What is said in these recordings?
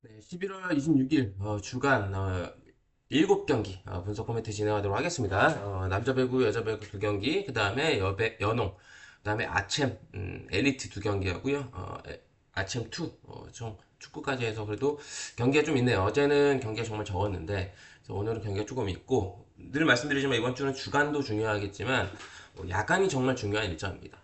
네, 11월 26일 주간 7경기 분석 코멘트 진행하도록 하겠습니다. 남자 배구, 여자 배구 2경기, 그 다음에 연홍, 그 다음에 아챔, 엘리트 2경기하고요. 아챔 2, 총 축구까지 해서 그래도 경기가 좀 있네요. 어제는 경기가 정말 적었는데, 그래서 오늘은 경기가 조금 있고, 늘 말씀드리지만 이번 주는 주간도 중요하겠지만, 야간이 정말 중요한 일정입니다.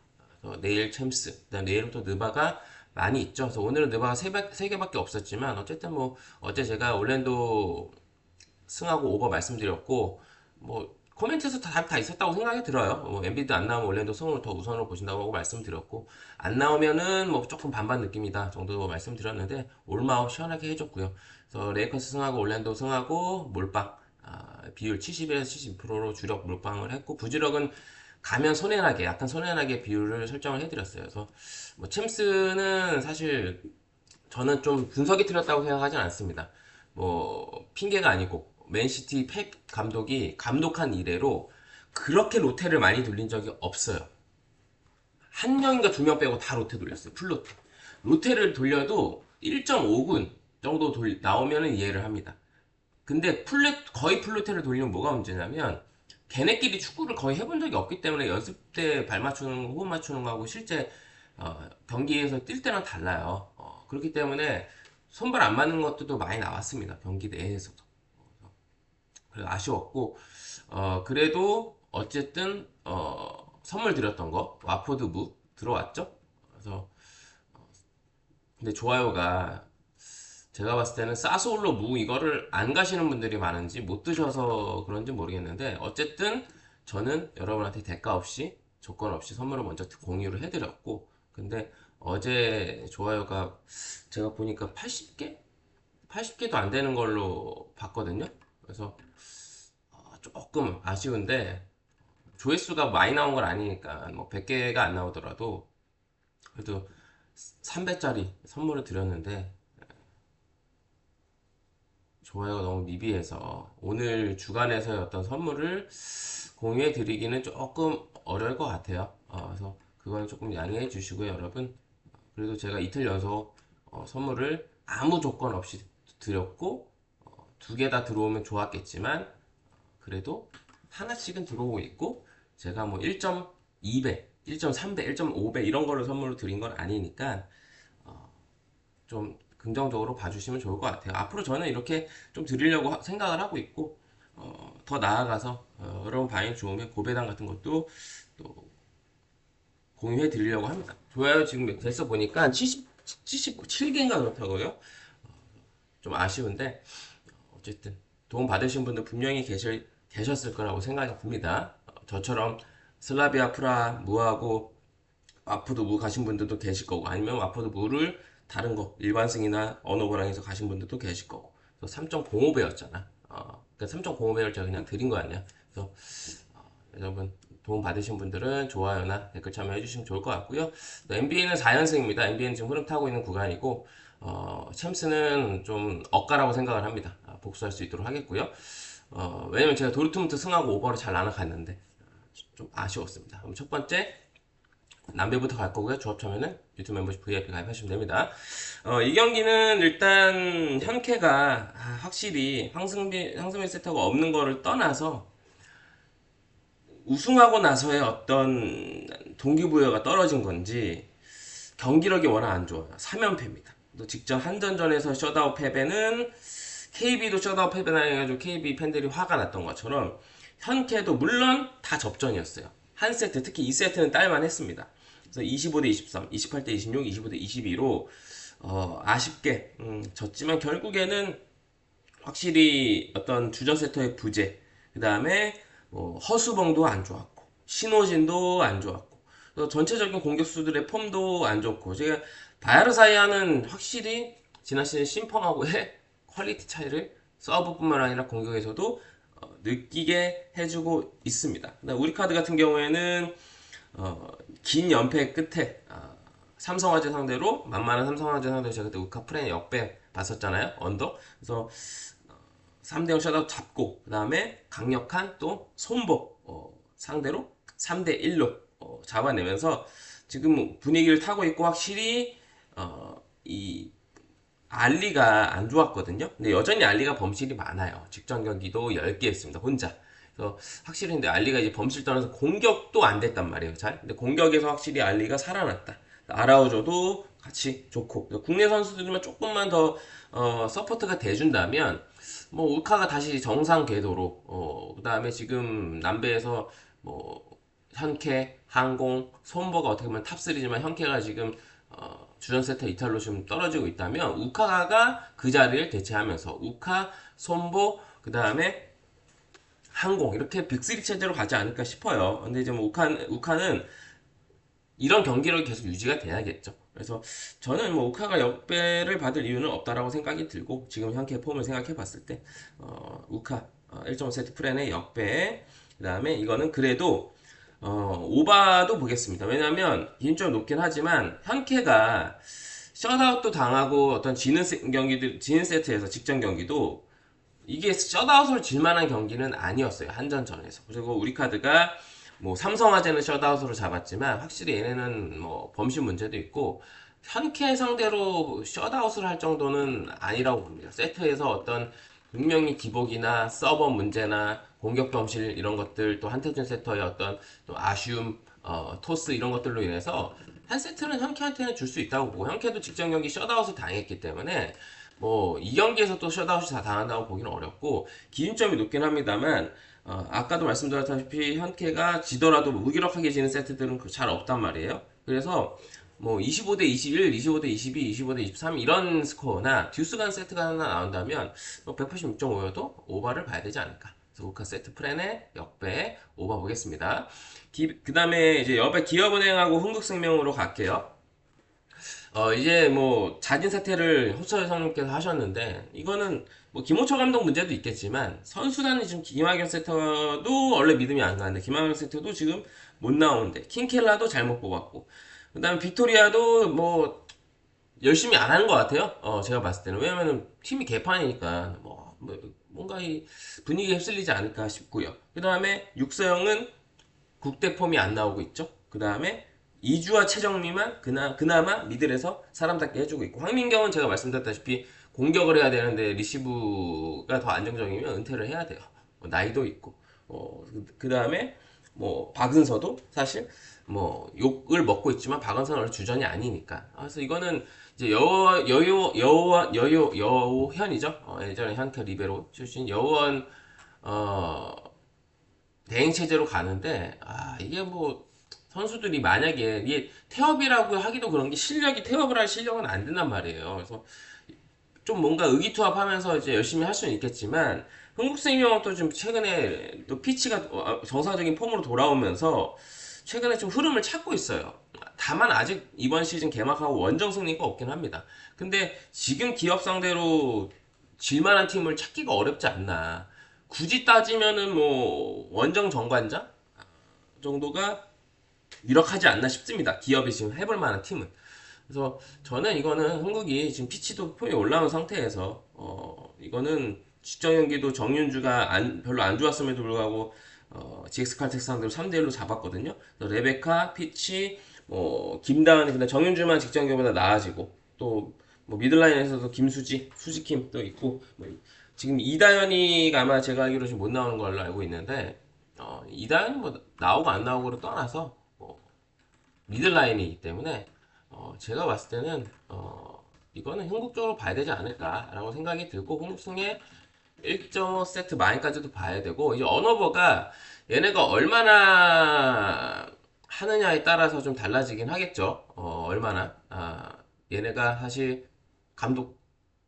내일 챔스, 그다음 내일부터 느바가 많이 있죠. 그래서 오늘은 느바가 세 개밖에 없었지만 어쨌든 뭐 어제 제가 올랜도 승하고 오버 말씀드렸고 뭐 코멘트에서 다 있었다고 생각이 들어요. 뭐 엔비드 안 나오면 올랜도 승을 더 우선으로 보신다고 하고 말씀드렸고 안 나오면은 뭐 조금 반반 느낌이다 정도 말씀드렸는데 올마업 시원하게 해줬고요. 그래서 레이커스 승하고 올랜도 승하고 몰빵 비율 71에서 72%로 주력 몰빵을 했고 부주력은 가면 손해나게 약간 손해나게 비율을 설정을 해드렸어요. 그래서 뭐 챔스는 사실 저는 좀 분석이 틀렸다고 생각하진 않습니다. 뭐 핑계가 아니고 맨시티 펩 감독이 감독한 이래로 그렇게 로테를 많이 돌린 적이 없어요. 한 명인가 두 명 빼고 다 로테 돌렸어요. 풀로테. 로테를 돌려도 1.5군 정도 나오면 이해를 합니다. 근데 거의 풀로테를 돌리면 뭐가 문제냐면 걔네끼리 축구를 거의 해본 적이 없기 때문에 연습 때 발 맞추는 거, 호흡 맞추는 거하고 실제 경기에서 뛸 때랑 달라요. 그렇기 때문에 손발 안 맞는 것들도 많이 나왔습니다. 경기 내에서도. 그래서 아쉬웠고 그래도 어쨌든 선물 드렸던 거 와포드 무 들어왔죠. 그래서 근데 좋아요가 제가 봤을 때는 사솔로 무 이거를 안 가시는 분들이 많은지 못 드셔서 그런지 모르겠는데 어쨌든 저는 여러분한테 대가 없이 조건 없이 선물을 먼저 공유를 해드렸고 근데 어제 좋아요가 제가 보니까 80개? 80개도 안 되는 걸로 봤거든요. 그래서 조금 아쉬운데 조회수가 많이 나온 건 아니니까 뭐 100개가 안 나오더라도 그래도 3배짜리 선물을 드렸는데 좋아요가 너무 미비해서 오늘 주간에서의 어떤 선물을 공유해 드리기는 조금 어려울 것 같아요. 그래서 그거는 조금 양해해 주시고요, 여러분. 그래도 제가 이틀 연속 선물을 아무 조건 없이 드렸고 두 개 다 들어오면 좋았겠지만 그래도 하나씩은 들어오고 있고 제가 뭐 1.2배, 1.3배, 1.5배 이런 거를 선물로 드린 건 아니니까 좀 긍정적으로 봐주시면 좋을 것 같아요. 앞으로 저는 이렇게 좀 드리려고 생각을 하고 있고 더 나아가서 여러분 반응이 좋으면 고배당 같은 것도 또 공유해 드리려고 합니다. 좋아요 지금 됐어 보니까 77개인가 그렇다고요? 좀 아쉬운데 어쨌든 도움 받으신 분들 분명히 계셨을 거라고 생각이 듭니다. 저처럼 슬라비아 프라 무하고 와포드 무 가신 분들도 계실 거고 아니면 와포드 무를 다른 거 일반승이나 언어고랑에서 가신 분들도 계실 거고 3.05배였잖아. 그러니까 3.05배를 제가 그냥 드린 거 아니야. 그래서 여러분 도움 받으신 분들은 좋아요나 댓글 참여해 주시면 좋을 것 같고요. NBA는 4연승입니다. NBA는 지금 흐름 타고 있는 구간이고 챔스는 좀 억가라고 생각을 합니다. 복수할 수 있도록 하겠고요. 왜냐면 제가 도르트문트 승하고 오버를 잘 나눠갔는데 좀 아쉬웠습니다. 그럼 첫 번째 남배부터 갈 거고요. 조합 참여는 유튜브 멤버십 VIP 가입하시면 됩니다. 이 경기는 일단 현캐가 확실히 황승빈 세터가 없는 거를 떠나서 우승하고 나서의 어떤 동기부여가 떨어진 건지 경기력이 워낙 안 좋아요. 3연패입니다. 또 직전 한전전에서 셧아웃 패배는 KB도 셧아웃 패배나 해가지고 KB 팬들이 화가 났던 것처럼 현캐도 물론 다 접전이었어요. 한 세트, 특히 2세트는 딸만 했습니다. 그래서 25대 23, 28대 26, 25대 22로 아쉽게 졌지만 결국에는 확실히 어떤 주전 세터의 부재, 그 다음에 허수봉도 안 좋았고 신호진도 안 좋았고 전체적인 공격수들의 폼도 안 좋고 제가 바야르사이아는 확실히 지난 시즌 심펑하고의 퀄리티 차이를 서브뿐만 아니라 공격에서도 느끼게 해주고 있습니다. 우리 카드 같은 경우에는 긴 연패 끝에 삼성화재 상대로 만만한 삼성화재 상대로 제가 그때 우카 프렌 역배 봤었잖아요. 언더. 그래서 3대0 셧아웃 잡고 그 다음에 강력한 또 손보 상대로 3대1로 잡아내면서 지금 분위기를 타고 있고 확실히 이 알리가 안 좋았거든요. 근데 여전히 알리가 범실이 많아요. 직전 경기도 10개 했습니다. 혼자. 그래서 확실히 근데 알리가 이제 범실 떠나서 공격도 안 됐단 말이에요. 잘. 근데 공격에서 확실히 알리가 살아났다. 아라우조도 같이 좋고 국내 선수들만 조금만 더 서포트가 돼준다면 뭐 울카가 다시 정상 궤도로 그다음에 지금 남배에서 뭐 현캐, 항공, 손보가 어떻게 보면 탑3지만 현캐가 지금 주전 세터 이탈로 지금 떨어지고 있다면 우카가 그 자리를 대체하면서 우카, 손보, 그 다음에 항공 이렇게 빅3 체제로 가지 않을까 싶어요. 근데 이제 뭐 우카는 이런 경기력이 계속 유지가 돼야겠죠. 그래서 저는 뭐 우카가 역배를 받을 이유는 없다라고 생각이 들고 지금 현재 폼을 생각해 봤을 때 우카 1.5세트 프렌의 역배 그 다음에 이거는 그래도 오바도 보겠습니다. 왜냐면 기준점 높긴 하지만 현캐가 셧아웃도 당하고 어떤 지는 세트에서 직전 경기도 이게 셧아웃을 질 만한 경기는 아니었어요. 한전전에서. 그리고 우리 카드가 뭐 삼성화재는 셧아웃으로 잡았지만 확실히 얘네는 뭐 범실 문제도 있고 현캐 상대로 셧아웃을 할 정도는 아니라고 봅니다. 세트에서 어떤 분명히 기복이나 서버 문제나 공격 범실 이런 것들 또 한태준 세터의 어떤 또 아쉬움 토스 이런 것들로 인해서 한 세트는 현캐한테는 줄 수 있다고 보고 현캐도 직전 경기 셧아웃을 당했기 때문에 뭐 이 경기에서 또 셧아웃이 다 당한다고 보기는 어렵고 기준점이 높긴 합니다만 아까도 말씀드렸다시피 현캐가 지더라도 무기력하게 지는 세트들은 잘 없단 말이에요. 그래서 뭐 25대 21, 25대 22, 25대 23 이런 스코어나 듀스 간 세트가 하나 나온다면 뭐 186.5여도 오버를 봐야 되지 않을까. 그래서 우카 세트 프렌의 역배 오버 보겠습니다. 그 다음에 이제 옆에 기업은행하고 흥국생명으로 갈게요. 이제 뭐 자진 사퇴를 호철 성님께서 하셨는데 이거는 뭐 김호철 감독 문제도 있겠지만 선수단이 지금 김학현 세터도 원래 믿음이 안 가는데 김학현 세터도 지금 못 나오는데 킹켈라도 잘못 뽑았고 그다음에 빅토리아도 뭐 열심히 안 하는 것 같아요. 제가 봤을 때는 왜냐면은 팀이 개판이니까 뭔가 이 분위기에 휩쓸리지 않을까 싶고요. 그다음에 육서영은 국대 폼이 안 나오고 있죠. 그 다음에 이주와 최정미만 그나마 미들에서 사람답게 해주고 있고 황민경은 제가 말씀드렸다시피 공격을 해야 되는데 리시브가 더 안정적이면 은퇴를 해야 돼요. 나이도 있고 그 다음에 뭐 박은서도 사실 뭐 욕을 먹고 있지만 박은서는 원래 주전이 아니니까 그래서 이거는 이제 여우현이죠. 예전에 현타 리베로 출신 여우원 대행 체제로 가는데 이게 뭐 선수들이 만약에 이게 태업이라고 하기도 그런 게 실력이 태업을 할 실력은 안 된단 말이에요. 그래서 좀 뭔가 의기투합하면서 이제 열심히 할 수는 있겠지만 흥국생명은 또 좀 최근에 또 피치가 정상적인 폼으로 돌아오면서 최근에 좀 흐름을 찾고 있어요. 다만 아직 이번 시즌 개막하고 원정 승리가 없긴 합니다. 근데 지금 기업 상대로 질만한 팀을 찾기가 어렵지 않나. 굳이 따지면은 뭐 원정 정관장 정도가 유력하지 않나 싶습니다. 기업이 지금 해볼 만한 팀은. 그래서 저는 이거는 한국이 지금 피치도 폼이 올라온 상태에서 이거는 직전 경기도 정윤주가 별로 안 좋았음에도 불구하고 GX 칼텍스 상대로 3대1로 잡았거든요. 레베카, 피치, 김다은이 근데 정윤주만 직전 경기보다 나아지고 또 뭐 미들라인에서도 김수지, 수지킴 또 있고 지금 이다현이가 아마 제가 알기로 지금 못 나오는 걸로 알고 있는데 이다현이 뭐 나오고 안 나오고를 떠나서 미들라인이기 때문에 제가 봤을 때는 이거는 흥국적으로 봐야 되지 않을까라고 생각이 들고 흥국승의 1.5세트 마인까지도 봐야 되고 이제 언어버가 얘네가 얼마나 하느냐에 따라서 좀 달라지긴 하겠죠. 얼마나 얘네가 사실 감독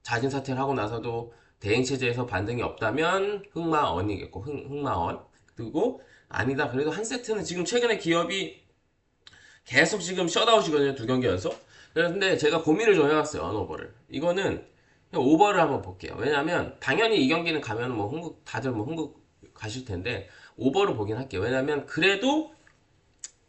자진 사퇴를 하고 나서도 대행 체제에서 반등이 없다면 흑마언이겠고 흑마언 그리고 아니다 그래도 한 세트는 지금 최근에 기업이 계속 지금 셧아웃이거든요. 두 경기 연속. 그런데 제가 고민을 좀 해봤어요. 언오버를. 이거는 그냥 오버를 한번 볼게요. 왜냐면 당연히 이 경기는 가면 뭐 흥국 다들 뭐 흥국 가실 텐데 오버를 보긴 할게요. 왜냐면 그래도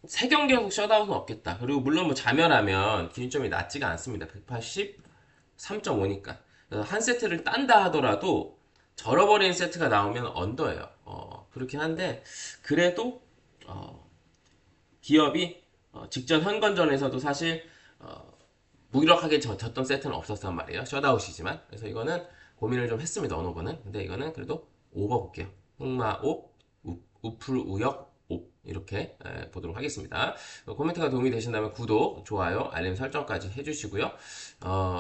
세 경기 연속 셧아웃은 없겠다. 그리고 물론 뭐 자멸하면 기준점이 낮지가 않습니다. 183.5니까. 한 세트를 딴다 하더라도 절어버린 세트가 나오면 언더예요. 그렇긴 한데 그래도 기업이 직전 현건전에서도 사실 무기력하게 졌던 세트는 없었단 말이에요. 셧아웃이지만. 그래서 이거는 고민을 좀 했습니다. 어느 거는. 근데 이거는 그래도 오버 볼게요. 흑마 옵, 우풀 우역 옵 이렇게 보도록 하겠습니다. 코멘트가 도움이 되신다면 구독, 좋아요, 알림 설정까지 해주시고요.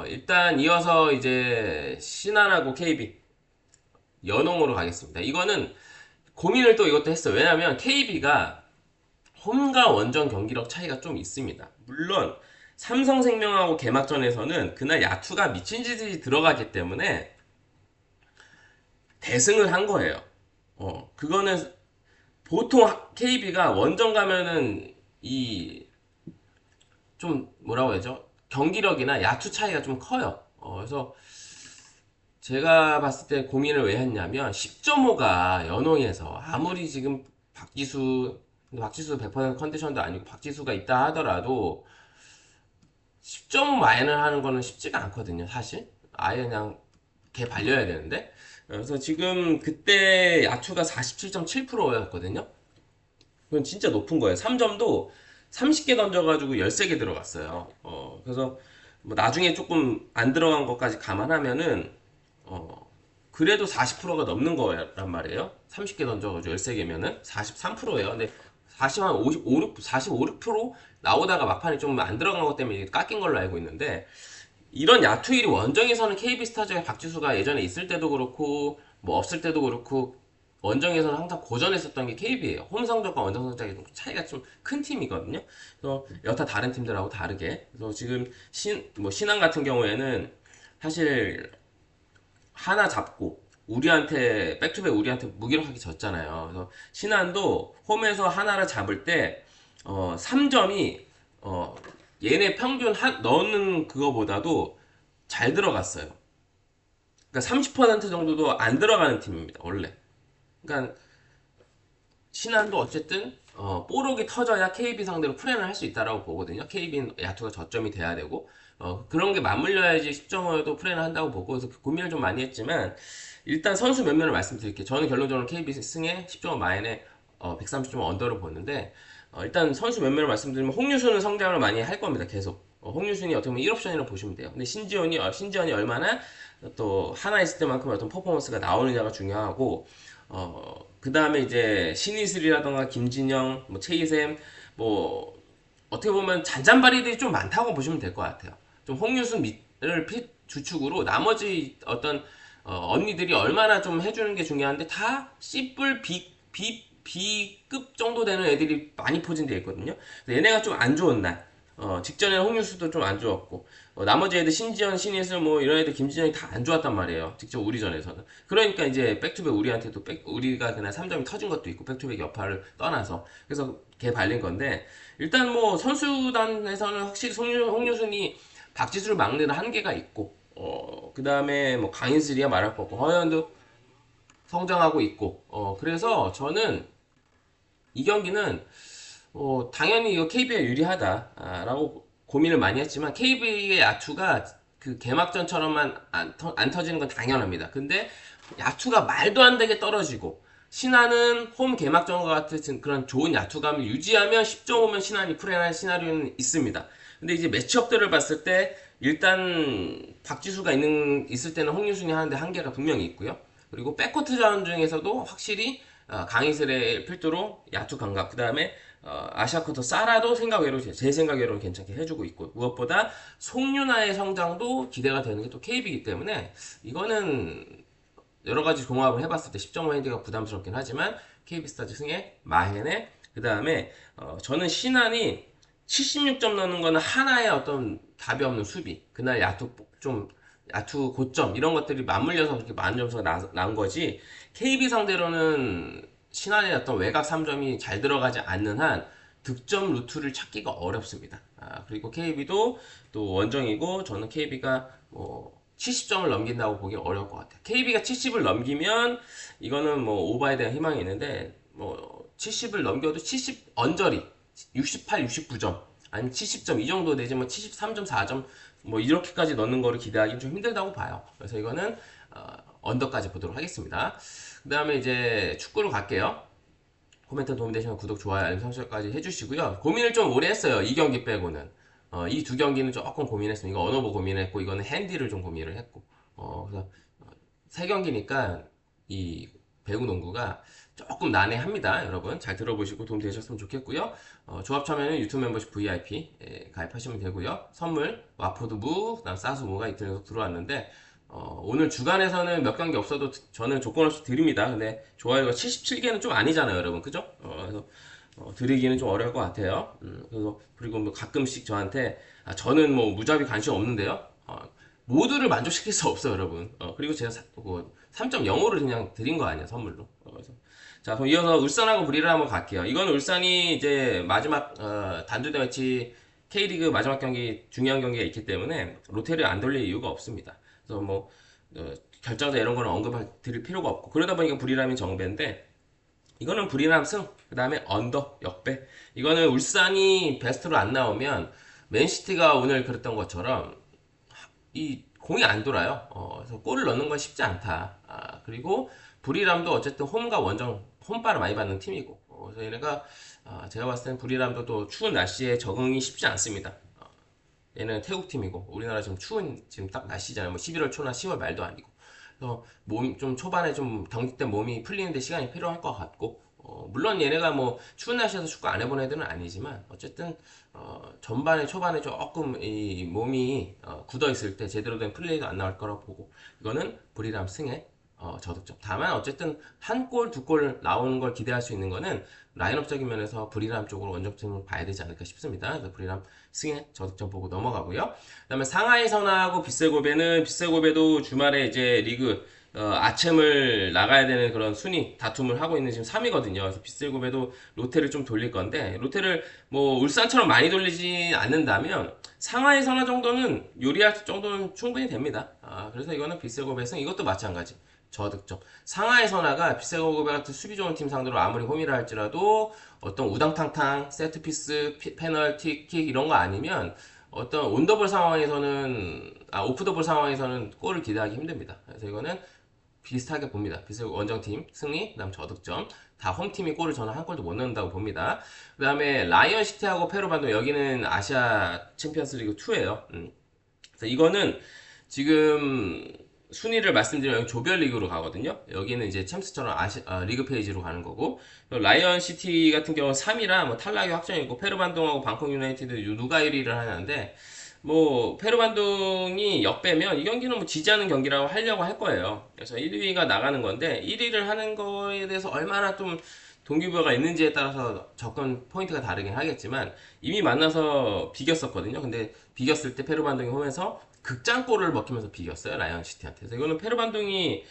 일단 이어서 이제 신한하고 KB 연홍으로 가겠습니다. 이거는 고민을 또 이것도 했어요. 왜냐하면 KB가 홈과 원정 경기력 차이가 좀 있습니다. 물론 삼성생명하고 개막전에서는 그날 야투가 미친 듯이 들어가기 때문에 대승을 한 거예요. 그거는 보통 KB가 원정 가면은 이 좀 뭐라고 해야죠? 경기력이나 야투 차이가 좀 커요. 그래서 제가 봤을 때 고민을 왜 했냐면 10.5가 연홍에서 아무리 지금 박지수 100% 컨디션도 아니고 박지수가 있다 하더라도 10.5 마이너를 하는 거는 쉽지가 않거든요, 사실. 아예 그냥 걔 발려야 되는데. 그래서 지금 그때 야투가 47.7%였거든요. 그건 진짜 높은 거예요. 3점도 30개 던져가지고 13개 들어갔어요. 그래서 뭐 나중에 조금 안 들어간 것까지 감안하면은 그래도 40%가 넘는 거란 말이에요. 30개 던져가지고 13개면은 43%예요. 근데 40한 55, 6, 45, 6% 나오다가 막판에 좀 안 들어간 것 때문에 깎인 걸로 알고 있는데 이런 야투일이 원정에서는 KB스타즈의 박지수가 예전에 있을 때도 그렇고 뭐 없을 때도 그렇고 원정에서는 항상 고전했었던 게 KB예요. 홈 성적과 원정 성적이 좀 차이가 좀 큰 팀이거든요. 그래서 여타 다른 팀들하고 다르게. 그래서 지금 신한 같은 경우에는 사실 하나 잡고 우리한테 백투백 우리한테 무기력하게 졌잖아요. 그래서 신한도 홈에서 하나를 잡을 때 3점이 얘네 평균 넣는 그거보다도 잘 들어갔어요. 그러니까 30% 정도도 안 들어가는 팀입니다. 원래. 그러니까 신한도 어쨌든 뽀록이 터져야 KB 상대로 플랜을 할 수 있다라고 보거든요. KB는 야투가 저점이 돼야 되고 그런 게 맞물려야지 10.5에도 플랜을 한다고 보고 그래서 고민을 좀 많이 했지만 일단 선수 몇 면을 말씀드릴게요. 저는 결론적으로 KB 승에 10.5 마인에 130점 언더를 보는데 일단 선수 몇 면을 말씀드리면 홍유수는 성장을 많이 할 겁니다. 계속. 홍유순이 어떻게 보면 1옵션이라고 보시면 돼요. 근데 신지원이 얼마나 또 하나 있을 때만큼 어떤 퍼포먼스가 나오느냐가 중요하고 그 다음에 이제 신이슬이라던가 김진영, 뭐 최희샘, 뭐 어떻게 보면 잔잔바리들이 좀 많다고 보시면 될 것 같아요. 좀 홍유순을 주축으로 나머지 어떤 언니들이 얼마나 좀 해주는 게 중요한데 다 C뿔 B급 정도 되는 애들이 많이 포진되어 있거든요. 얘네가 좀 안 좋은 날, 직전에는 홍유수도 좀 안 좋았고, 나머지 애들 신지현, 신예슬 뭐 이런 애들 김진영이 다 안 좋았단 말이에요. 직접 우리전에서는. 그러니까 이제 백투백 우리한테도 우리가 그날 3점이 터진 것도 있고 백투백 여파를 떠나서 그래서 걔 발린 건데 일단 뭐 선수단에서는 확실히 홍유순이 박지수를 막는 한계가 있고, 그 다음에 뭐 강인슬이야 말할 거 없고 허연도 성장하고 있고, 그래서 저는 이 경기는 당연히 이거 KB가 유리하다라고 고민을 많이 했지만 KB의 야투가 그 개막전처럼만 안 터지는 건 당연합니다. 근데 야투가 말도 안 되게 떨어지고 신한은 홈 개막전과 같은 그런 좋은 야투감을 유지하면 10.5면 신한이 풀어낼 시나리오는 있습니다. 근데 이제 매치업들을 봤을 때 일단 박지수가 있을 때는 홍유순이 하는데 한계가 분명히 있고요. 그리고 백코트 자원 중에서도 확실히 강희슬의 필두로 야투 감각, 그 다음에 아시아커터 사라도 제 생각외로는 괜찮게 해주고 있고 무엇보다 송윤아의 성장도 기대가 되는 게 또 KB이기 때문에 이거는 여러 가지 종합을 해봤을 때 10.5 핸디가 부담스럽긴 하지만 KB스타즈 승에 마헨에 그 다음에 저는 신한이 76점 넣는 거는 하나의 어떤 답이 없는 수비 그날 야투 고점 이런 것들이 맞물려서 그렇게 많은 점수가 난 거지 KB 상대로는 신한의 어떤 외곽 3점이 잘 들어가지 않는 한 득점 루트를 찾기가 어렵습니다. 그리고 KB도 또 원정이고 저는 KB가 뭐 70점을 넘긴다고 보기 어려울 것 같아요. KB가 70을 넘기면 이거는 뭐 오버에 대한 희망이 있는데 뭐 70을 넘겨도 70 언저리 68, 69점 아니면 70점 이 정도 되지 뭐 73점, 4점 뭐 이렇게까지 넣는 거를 기대하기는 좀 힘들다고 봐요. 그래서 이거는 언더까지 보도록 하겠습니다. 그 다음에 이제 축구로 갈게요. 코멘트 도움되시면 구독, 좋아요, 알림 설정까지 해주시고요. 고민을 좀 오래 했어요. 이 경기 빼고는. 이 두 경기는 조금 고민했습니다. 이거 언어보 고민했고, 이거는 핸디를 좀 고민을 했고, 그래서 세 경기니까 이 배구 농구가 조금 난해합니다. 여러분 잘 들어보시고 도움 되셨으면 좋겠고요. 조합 참여는 유튜브 멤버십 VIP 가입하시면 되고요. 선물 와포드 무, 그다음 사수 무가 이틀 연속 들어왔는데 오늘 주간에서는 몇 경기 없어도 저는 조건 없이 드립니다. 근데 좋아요가 77개는 좀 아니잖아요, 여러분. 그죠? 그래서 드리기는 좀 어려울 것 같아요. 그래서 그리고 뭐 가끔씩 저한테 저는 뭐 무자비 관심 없는데요. 모두를 만족시킬 수 없어요, 여러분. 그리고 제가 3.05를 그냥 드린 거 아니에요, 선물로. 그래서 자, 그럼 이어서 울산하고 브리를 한번 갈게요. 이건 울산이 이제 마지막 단두대 매치 K리그 마지막 경기 중요한 경기가 있기 때문에 롯데를 안 돌릴 이유가 없습니다. 그래서 뭐 결정자 이런 거는 언급할 드릴 필요가 없고 그러다 보니까 브리람이 정배인데 이거는 불이람 승, 그 다음에 언더, 역배. 이거는 울산이 베스트로 안 나오면 맨시티가 오늘 그랬던 것처럼 이 공이 안 돌아요. 그래서 골을 넣는 건 쉽지 않다. 그리고 불이람도 어쨌든 홈과 원정, 홈바를 많이 받는 팀이고. 그래서 얘네가 제가 봤을 때는 불이람도 또 추운 날씨에 적응이 쉽지 않습니다. 얘는 태국 팀이고 우리나라 지금 추운 지금 딱 날씨잖아요. 뭐 11월 초나 10월 말도 아니고. 그래서 몸 좀 초반에 좀 경직된 몸이 풀리는데 시간이 필요할 것 같고 물론 얘네가 뭐 추운 날씨에서 축구 안 해본 애들은 아니지만 어쨌든 전반에 초반에 조금 이 몸이 굳어 있을 때 제대로 된 플레이가 안 나올 거라고 보고 이거는 불이람 승에 저득점. 다만 어쨌든 한 골, 두 골 나오는 걸 기대할 수 있는 거는 라인업적인 면에서 불이람 쪽으로 원정팀을 봐야 되지 않을까 싶습니다. 그래서 불이람 승에 저득점 보고 넘어가고요. 그다음에 상하이 선화하고 빗셀고베는 빗셀고베도 주말에 이제 리그 아챔을 나가야 되는 그런 순위 다툼을 하고 있는 지금 3위거든요. 그래서 빗셀고베도 롯데를 좀 돌릴 건데 롯데를 뭐 울산처럼 많이 돌리지 않는다면 상하이 선화 정도는 요리할 정도는 충분히 됩니다. 그래서 이거는 빗셀고베 승 이것도 마찬가지. 저득점. 상하이 선화가 빗셀고베 같은 수비 좋은 팀 상대로 아무리 홈이라 할지라도 어떤 우당탕탕 세트피스 페널티 킥 이런 거 아니면 어떤 온더볼 상황에서는 오프더볼 상황에서는 골을 기대하기 힘듭니다. 그래서 이거는 비슷하게 봅니다. 빗셀 원정팀 승리, 그다음 저득점. 다 홈팀이 골을 저는 한 골도 못 넣는다고 봅니다. 그 다음에 라이언 시티하고 페루반도 여기는 아시아 챔피언스 리그 2예요. 그래서 이거는 지금 순위를 말씀드리면 조별리그로 가거든요. 여기는 이제 챔스처럼 리그 페이지로 가는 거고 라이언 시티 같은 경우는 3위라 뭐 탈락이 확정이고 페루반동하고 방콕 유나이티드 누가 1위를 하는데 뭐 페루반동이 역배면 이 경기는 뭐 지지 않는 경기라고 하려고 할 거예요. 그래서 1위가 나가는 건데 1위를 하는 거에 대해서 얼마나 좀 동기부여가 있는지에 따라서 접근 포인트가 다르긴 하겠지만 이미 만나서 비겼었거든요. 근데 비겼을 때 페루반동이 홈에서 극장골을 먹히면서 비겼어요. 라이언 시티한테. 그래서 이거는 페루반동이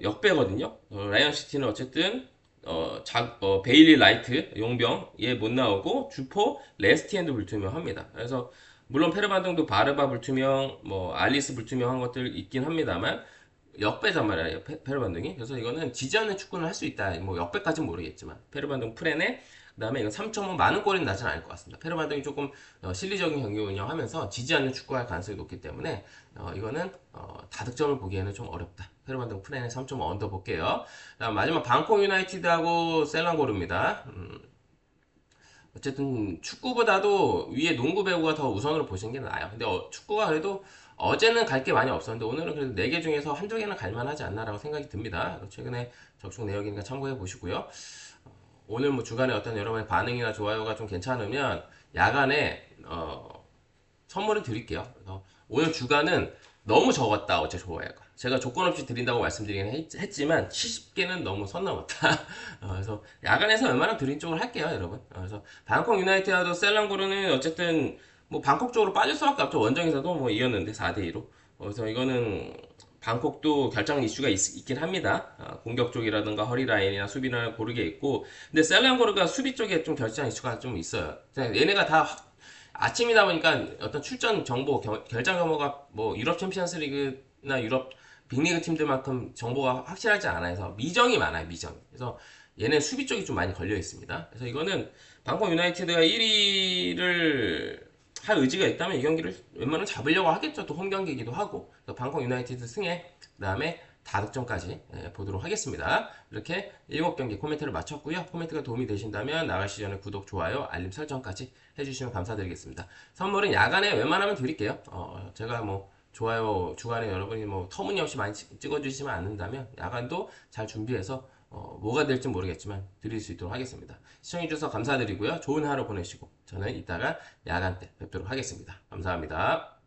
역배거든요. 라이언 시티는 어쨌든 베일리 라이트 용병 얘 못 나오고 주포 레스티엔도 불투명합니다. 그래서 물론 페르반동도 바르바 불투명 뭐 알리스 불투명한 것들 있긴 합니다만 역배단 말이에요 페르반동이. 그래서 이거는 지지 않는 축구는 할 수 있다. 뭐 역배까지는 모르겠지만 페르반동 프레네 그다음에 이건 3.5 많은 골은 나진 않을 것 같습니다. 페르반동이 조금 실리적인 경기 운영하면서 지지 않는 축구할 가능성이 높기 때문에 이거는 다득점을 보기에는 좀 어렵다. 페르반동 프레네 3.5 언더 볼게요. 그다음 마지막 방콕 유나이티드하고 셀랑고르입니다. 어쨌든 축구보다도 위에 농구 배구가 더 우선으로 보시는 게 나아요. 근데 축구가 그래도 어제는 갈 게 많이 없었는데 오늘은 그래도 4개 중에서 한두 개는 갈만하지 않나라고 생각이 듭니다. 최근에 적중 내역이니까 참고해 보시고요. 오늘 뭐 주간에 어떤 여러분의 반응이나 좋아요가 좀 괜찮으면 야간에 선물을 드릴게요. 그래서 오늘 주간은 너무 적었다 어제 좋아요가. 제가 조건 없이 드린다고 말씀드리긴 했지만 70개는 너무 선 넘었다. 그래서 야간에서 웬만하면 드린 쪽으로 할게요, 여러분. 그래서 방콕 유나이티드도 셀랑고르는 어쨌든 뭐 방콕 쪽으로 빠질 수밖에 없죠. 원정에서도 뭐 이겼는데 4대2로. 그래서 이거는 방콕도 결정 이슈가 있긴 합니다. 공격 쪽이라든가 허리 라인이나 수비나 고르게 있고, 근데 셀랑고르가 수비 쪽에 좀 결정 이슈가 좀 있어요. 얘네가 다 아침이다 보니까 어떤 출전 정보, 결정 정보가 뭐 유럽 챔피언스 리그나 유럽 빅리그 팀들만큼 정보가 확실하지 않아서 미정이 많아요, 미정. 그래서 얘네 수비 쪽이 좀 많이 걸려 있습니다. 그래서 이거는 방콕 유나이티드가 1위를 할 의지가 있다면 이 경기를 웬만하면 잡으려고 하겠죠. 또 홈 경기이기도 하고. 그래서 방콕 유나이티드 승에, 그 다음에 다득점까지 보도록 하겠습니다. 이렇게 7경기 코멘트를 마쳤고요. 코멘트가 도움이 되신다면 나가시기 전에 구독, 좋아요, 알림 설정까지 해주시면 감사드리겠습니다. 선물은 야간에 웬만하면 드릴게요. 제가 뭐 좋아요 주간에 여러분이 뭐 터무니없이 많이 찍어주시면 않는다면 야간도 잘 준비해서 뭐가 될지 모르겠지만 드릴 수 있도록 하겠습니다. 시청해주셔서 감사드리고요. 좋은 하루 보내시고 저는 이따가 야간 때 뵙도록 하겠습니다. 감사합니다.